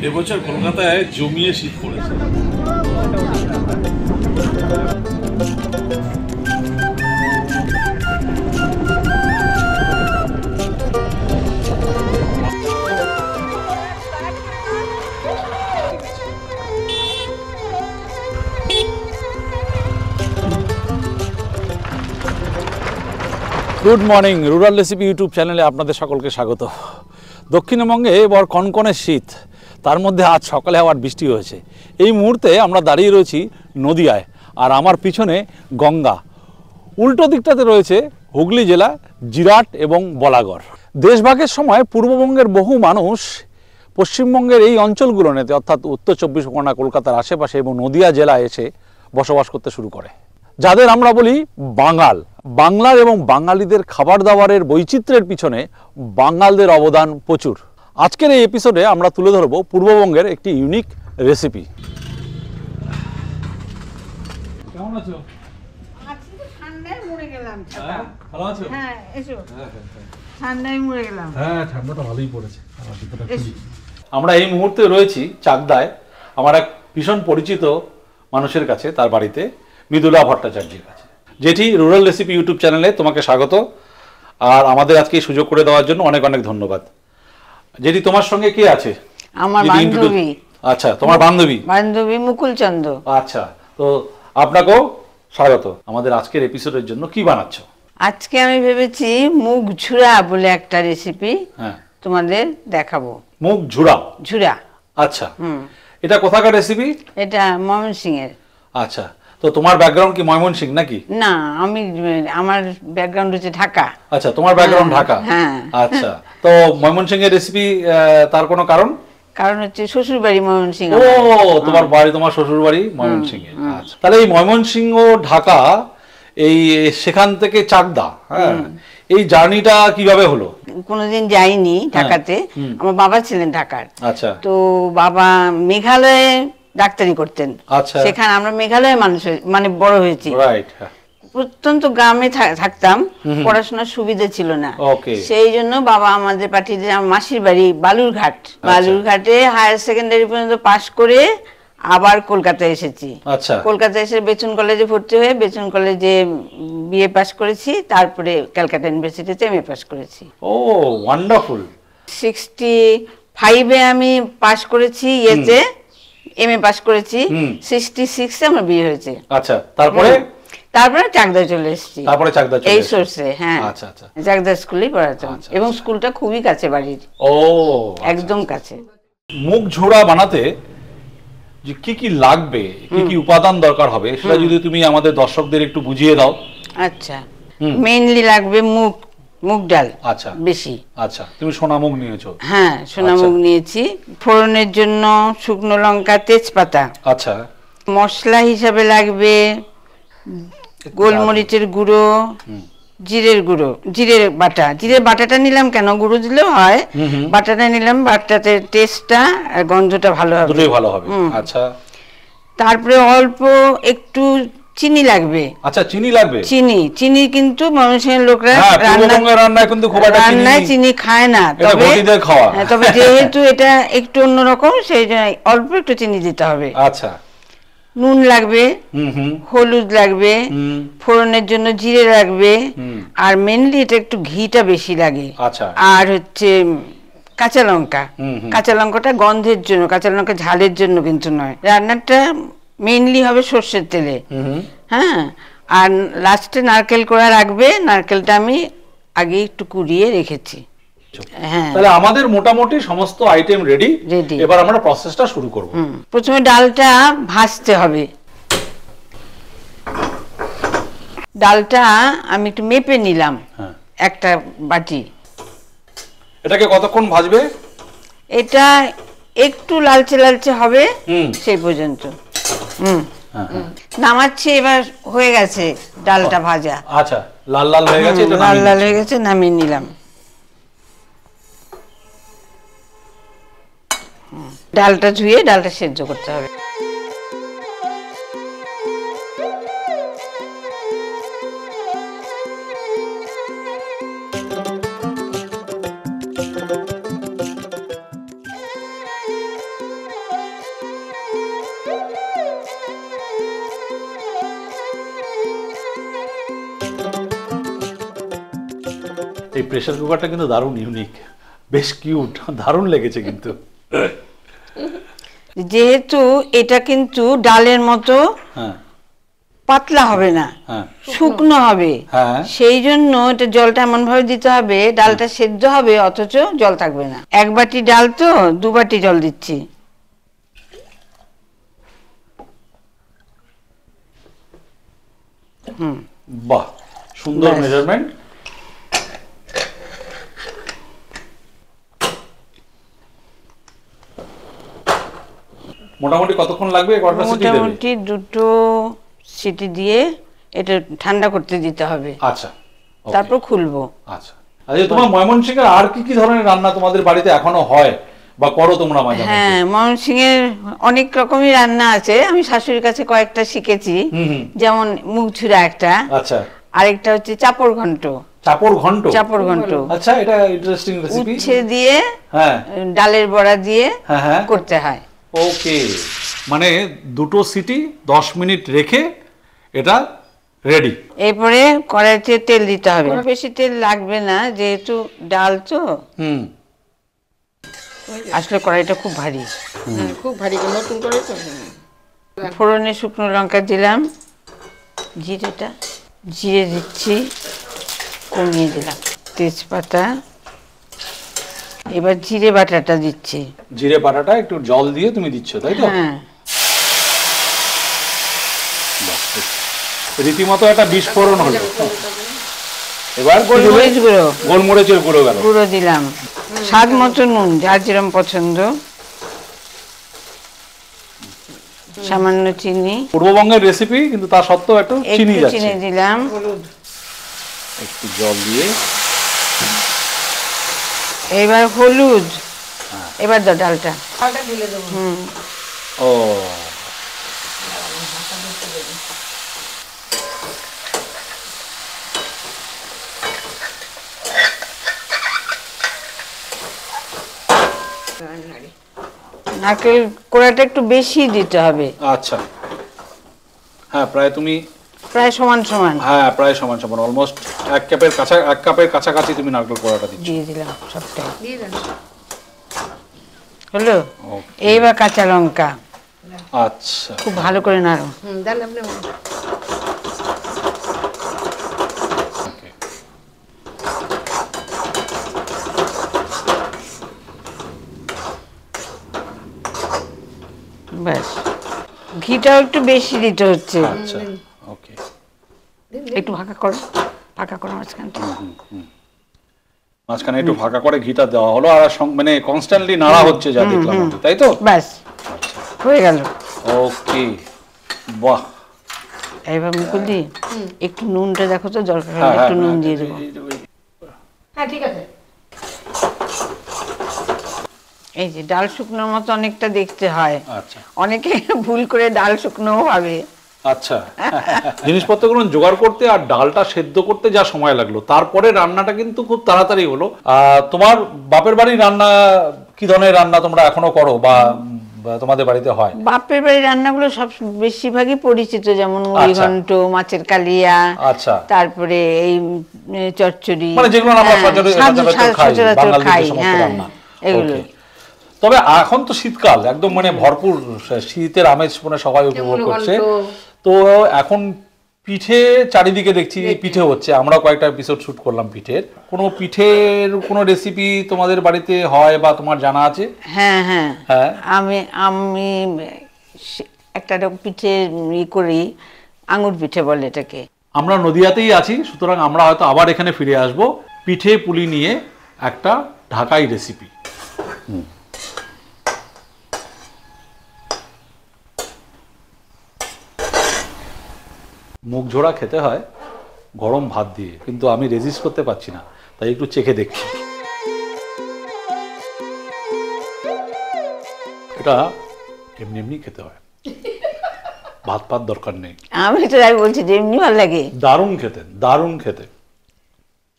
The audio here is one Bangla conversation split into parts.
এবছর কলকাতায় জমিয়ে শীত পড়েছে। Good morning, rural recipe YouTube চ্যানেলে আপনাদের সকলকে স্বাগত। দক্ষিণবঙ্গে এবার কনকনে শীত, তার মধ্যে আজ সকালে আবার বৃষ্টি হয়েছে। এই মুহূর্তে আমরা দাঁড়িয়ে রয়েছি নদিয়ায়, আর আমার পিছনে গঙ্গা। উল্টো দিকটাতে রয়েছে হুগলি জেলা, জিরাট এবং বলাগড়। দেশভাগের সময় পূর্ববঙ্গের বহু মানুষ পশ্চিমবঙ্গের এই অঞ্চলগুলোতে, অর্থাৎ উত্তর চব্বিশ পরগনা, কলকাতার আশেপাশে এবং নদিয়া জেলায় এসে বসবাস করতে শুরু করে, যাদের আমরা বলি বাঙাল। বাংলার এবং বাঙালিদের খাবার দাবারের বৈচিত্র্যের পিছনে বাঙালদের অবদান প্রচুর। আজকের এই এপিসোডে আমরা তুলে ধরব পূর্ববঙ্গের একটি ইউনিক রেসিপি। কেমন আছো? আজকে তো ঠান্ডায় মরে গেলাম। ভালো আছো? হ্যাঁ, এসো। ঠান্ডায় মরে গেলাম। হ্যাঁ, ঠান্ডাটা ভালোই পড়েছে। আমরা এই মুহূর্তে রয়েছি চাকদায়, আমার এক ভীষণ পরিচিত মানুষের কাছে, তার বাড়িতে, মৃদুলা ভট্টাচার্যের কাছে। যেটি রুরাল রেসিপি ইউটিউব চ্যানেলে তোমাকে স্বাগত, আর আমাদের আজকে সুযোগ করে দেওয়ার জন্য অনেক অনেক ধন্যবাদ। যেটি তোমার সঙ্গে কে আছে? আমার বান্ধবী। আচ্ছা, তোমার বান্ধবী? বান্ধবী মুকুল চন্দ্র। আচ্ছা, তো আপনাকেও স্বাগত। আমাদের আজকের এপিসোডের জন্য কি বানাচ্ছো? আজকে আমি ভেবেছি মুগ ঝুরা বলে একটা রেসিপি হ্যাঁ, তোমাদের দেখাবো। মুগ ঝুরা? ঝুরা। আচ্ছা, এটা কোথাকার রেসিপি? এটা ময়মনসিংহের। আচ্ছা, তো তোমার ব্যাকগ্রাউন্ড কি ময়মনসিংহ নাকি? না, আমার ব্যাকগ্রাউন্ড হচ্ছে ঢাকা। আচ্ছা, তোমার ব্যাকগ্রাউন্ড ঢাকা। হ্যাঁ। আচ্ছা, তো ময়মনসিংহের রেসিপি, তার কোনো কারণ? কারণ হচ্ছে শ্বশুর বাড়ি ময়মনসিংহ। ও, তোমার বাড়ি, তোমার শ্বশুর বাড়ি ময়মনসিংহে। আচ্ছা, তাহলে এই ময়মনসিংহ ঢাকা, এই সেখান থেকে চাকদা, হ্যাঁ, এই জার্নিটা কিভাবে হলো? কোনোদিন যাইনি ঢাকাতে। আমার বাবা ছিলেন ঢাকার। আচ্ছা, তো বাবা মেঘালয়ে ডাক্তারি করতেন। আচ্ছা, সেখানে আমরা মেঘালয়ে মানুষ মানে বড় হয়েছি। রাইট। প্রত্যন্ত গ্রামে থাকতাম, পড়াশোনার সুবিধা ছিল না। ওকে। সেই জন্য বাবা আমাদের পাঠিয়ে দিয়ে আমার মাসির বাড়ি বালুরঘাট। বালুরঘাটে হায়ার সেকেন্ডারি পর্যন্ত পাশ করে আবার কলকাতায় এসেছি। আচ্ছা, কলকাতায় এসে বেচুন কলেজে ভর্তি হয়ে বেচুন কলেজে বিএ পাস করেছি, তারপরে ক্যালকাটা ইউনিভার্সিটিতে এমএ পাস করেছি। ও ওয়ান্ডারফুল। 65-এ আমি পাস করেছি, ইয়েতে এমএ পাস করেছি। 66-এ আমার বিয়ে হয়েছে। আচ্ছা, তারপরে চাকদায় চলে এসেছি। তারপরে চাকদা চলে এই সোর্সে। হ্যাঁ। আচ্ছা আচ্ছা, চাকদা স্কুলেই পড়াতাম, আচ্ছা, এবং স্কুলটা খুবই কাছে বাড়ির। ও, একদম কাছে। মুগ ঝোড়া বানাতে যে কি কি লাগবে, কি কি উপাদান দরকার হবে, সেটা যদি তুমি আমাদের দর্শকদের একটু বুঝিয়ে দাও। আচ্ছা, মেইনলি লাগবে মুগ ডাল। আচ্ছা, বেশি। আচ্ছা, তুমি সোনা মুগ নিয়েছো? হ্যাঁ, সোনা মুগ নিয়েছি। ফোড়নের জন্য শুকনো লঙ্কা, তেজপাতা। আচ্ছা, মশলা হিসাবে লাগবে গোলমরিচের গুঁড়ো, জিরের গুঁড়ো, জিরের বাটাটা নিলাম, কেন গুঁড়ো দিলেও হয়, বাটাটা নিলাম, বাটাতে টেস্টটা আর গন্ধটা ভালো হবে, দুটোই ভালো হবে। আচ্ছা, তারপরে অল্প একটু চিনি লাগবে। আচ্ছা, চিনি লাগবে? চিনি কিন্তু মানুষের লোকরা রান্নায় কিন্তু খুব একটা চিনি খায় না, তবে যেহেতু এটা একটু অন্যরকম, সেই জন্য অল্প একটু চিনি দিতে হবে। আচ্ছা, নুন লাগবে, হলুদ লাগবে, ফোড়নের জন্য জিরে লাগবে, আর মেনলি এটা একটু ঘিটা বেশি লাগে। আচ্ছা, আর হচ্ছে কাঁচা লঙ্কা। কাঁচা লঙ্কাটা গন্ধের জন্য, কাঁচা লঙ্কা ঝালের জন্য কিন্তু নয়। রান্নাটা মেইনলি হবে সর্ষের তেলে। হ্যাঁ, আর লাস্টে নারকেল কোড়া রাখবে। নারকেলটা আমি আগে একটু কুড়িয়ে রেখেছি। হ্যাঁ, তাহলে আমাদের মোটামুটি সমস্ত আইটেম রেডি। এবার আমরা প্রসেসটা শুরু করব। প্রথমে ডালটা ভাজতে হবে। ডালটা আমি একটু মেপে নিলাম, একটা বাটি। এটাকে কতক্ষণ ভাজবে? এটা একটু লালচে লালচে হবে সেই পর্যন্ত। নামাচ্ছি, এবার হয়ে গেছে ডালটা ভাজা। আচ্ছা, লাল লাল হয়ে গেছে, লাল লাল হয়ে গেছে, নামিয়ে নিলাম। ডালটা ধুয়ে ডালটা সেদ্ধ করতে হবে। প্রেসার কুকারটা কিন্তু দারুণ ইউনিক, বেশ কিউট, দারুণ লেগেছে কিন্তু। যেহেতু এটা কিন্তু ডালের মতো হ্যাঁ পাতলা হবে না, হ্যাঁ শুকনো হবে, হ্যাঁ। সেই জন্য এটা জলটা এমন ভাবে দিতে হবে ডালটা সেদ্ধ হবে অথচ জল থাকবে না। 1 বাটি ডাল তো 2 বাটি জল দিচ্ছি। বাহ, সুন্দর ব্যাস। মেজারমেন্ট। মোটামুটি কতক্ষণ লাগবে? কয়টা সিটি দেবে? মোটামুটি 2টো সিটি দিয়ে এটা ঠান্ডা করতে দিতে হবে, আচ্ছা okay, তারপর খুলবো। আচ্ছা। আচ্ছা, তোমার ময়মনসিংহের আর কি কি ধরনের রান্না তোমাদের বাড়িতে এখনো হয় বা করো তোমরা মাঝে মাঝে? হ্যাঁ, ময়মনসিংহের অনেক রকমই রান্না আছে, আমি শাশুড়ির কাছে কয়েকটা শিখেছি। যেমন মুগ ছুরা একটা, আচ্ছা, আরেকটা হচ্ছে চাপড় ঘন্ট। চাপড় ঘন্ট? চাপড় ঘন্ট, আচ্ছা, এটা ইন্টারেস্টিং রেসিপি। উচ্ছে দিয়ে হ্যাঁ ডালের বড়া দিয়ে হ্যাঁ হ্যাঁ করতে হয়। ওকে, মানে 2টো সিটি 10 মিনিট রেখে এটা রেডি। এরপরে কড়াইতে তেল দিতে হবে, বেশি তেল লাগবে না যেহেতু ডাল তো। আসলে কড়াইটা খুব ভারী, খুব ভারী, নতুন করে তো। ফোড়নে শুকনো লঙ্কা দিলাম, জিরে দিচ্ছি, কমিয়ে দিলাম, তেজপাতা। এবার জিরে বাটাটা দিচ্ছি। জিরে বাটাটা একটু জল দিয়ে তুমি দিচ্ছ, তাই তো? হ্যাঁ, রীতিমতো একটা বিস্ফোরণ হলো। এবার গোলমরিচ গুঁড়ো, গোলমরিচের গুঁড়ো গেল, গুঁড়ো দিলাম, স্বাদ মতো নুন, যার যেরকম পছন্দ, সামান্য চিনি। পূর্ববঙ্গের রেসিপি কিন্তু তা সত্ত্বেও একটু চিনি একটু যাচ্ছে। চিনি দিলাম, একটু জল দিয়ে এবার হলুদ, এবার দাও ডালটা। ও নারকেল কোড়াটা একটু বেশি দিতে হবে। আচ্ছা, হ্যাঁ প্রায় তুমি প্রায় সমান সমান হ্যাঁ প্রায় সমান সমান, অলমোস্ট 1 কাপের কাছাকাছি তুমি নারকেল কোড়াটা দিচ্ছ। দিয়ে দিলাম সবটাই। দিয়ে দেন। হলো, Okay. এইবার কাঁচা লঙ্কা আচ্ছা, খুব ভালো করে নাড়ো। দেন আপনি। okay. ব্যাস, ঘিটাও একটু বেশি দিতে হচ্ছে। আচ্ছা ওকে, একটু ফাঁকা করো মাঝখানটা। মাঝখানে একটু ফাঁকা করে ঘিটা দেওয়া হলো, আর মানে কনস্ট্যান্টলি নাড়া হচ্ছে যা দেখলাম আমি, তাই তো? ব্যাস, হয়ে গেল। ওকে, বাহ। এবার মুকুলদি একটু নুনটা দেখো তো, দরকার হলে হ্যাঁ, একটু হ্যাঁ, নুন দিয়ে দেবো। হ্যাঁ ঠিক আছে। এই যে ডাল শুকনোর মতো অনেকটা দেখতে হয়, আচ্ছা অনেকে ভুল করে ডাল শুকনোও ভাবে। আচ্ছা, জিনিসপত্রগুলো জোগাড় করতে আর ডালটা সেদ্ধ করতে যা সময় লাগলো, তারপরে রান্নাটা কিন্তু খুব তাড়াতাড়ি হলো। তোমার বাপের বাড়ির রান্না কি ধরনের রান্না তোমরা এখনো করো বা তোমাদের বাড়িতে হয়? বাপের বাড়ির রান্নাগুলো সব বেশিরভাগই পরিচিত, যেমন মুড়িঘণ্ট, মাছের কালিয়া, আচ্ছা, তারপরে এই চচ্চড়ি, মানে যেগুলো আমরা সচরাচর খাই, হ্যাঁ এগুলো। তবে এখন তো শীতকাল, একদম মানে ভরপুর শীতের আমেজ মানে সবাই উপভোগ করছে। তো এখন পিঠে চারিদিকে দেখছি পিঠে হচ্ছে, আমরা কয়েকটা এপিসোড শুট করলাম পিঠের। কোনো পিঠের কোনো রেসিপি তোমাদের বাড়িতে হয় বা তোমার জানা আছে? হ্যাঁ হ্যাঁ হ্যাঁ, আমি একটা রকম পিঠে করি, আঙুর পিঠে বলে এটাকে। আমরা নদিয়াতেই আছি, সুতরাং আমরা হয়তো আবার এখানে ফিরে আসব পিঠে পুলি নিয়ে একটা ঢাকাই রেসিপি। মুখ ঝোড়া খেতে হয় গরম ভাত দিয়ে, কিন্তু আমি রেজিস্ট করতে পারছি না, তাই একটু চেখে দেখছি। এটা এমনি এমনি খেতে হয়, ভাত পাত দরকার নেই। আমি তো তাই বলছি যে এমনি ভালো লাগে। দারুণ খেতে, দারুণ খেতে।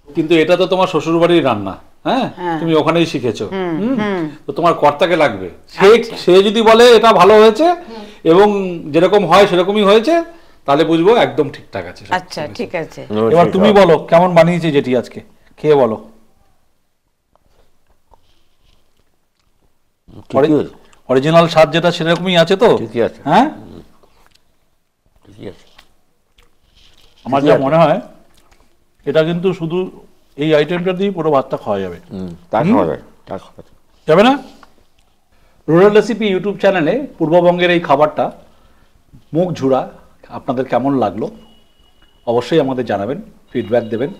কিন্তু এটা তো তোমার শ্বশুর বাড়ির রান্না, হ্যাঁ তুমি ওখানেই শিখেছো, তো তোমার কর্তাকে লাগবে। সে যদি বলে এটা ভালো হয়েছে এবং যেরকম হয় সেরকমই হয়েছে, তাহলে বুঝবো একদম ঠিকঠাক আছে। আচ্ছা ঠিক আছে। এবার তুমি বলো কেমন বানিয়েছে যেটি আজকে, খেয়ে বলো। ঠিকই আছে। অরিজিনাল স্বাদ যেটা সেরকমই আছে তো? ঠিকই আছে। হ্যাঁ, ঠিকই আছে। আমার যা মনে হয় এটা কিন্তু শুধু এই আইটেমটা দিয়ে পুরো ভাতটা খাওয়া যাবে। তা খাওয়া যায়, তা খাওয়া যায়। যাবে না? রুরাল রেসিপি ইউটিউব চ্যানেলে পূর্ববঙ্গের এই খাবারটা মুখ ঝুড়া আপনাদের কেমন লাগলো অবশ্যই আমাদের জানাবেন, ফিডব্যাক দেবেন।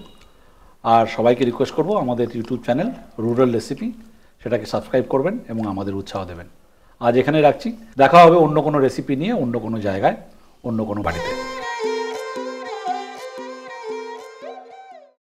আর সবাইকে রিকোয়েস্ট করব আমাদের ইউটিউব চ্যানেল রুরাল রেসিপি সেটাকে সাবস্ক্রাইব করবেন এবং আমাদের উৎসাহ দেবেন। আজ এখানে রাখছি, দেখা হবে অন্য কোনো রেসিপি নিয়ে, অন্য কোনো জায়গায়, অন্য কোনো বাড়িতে।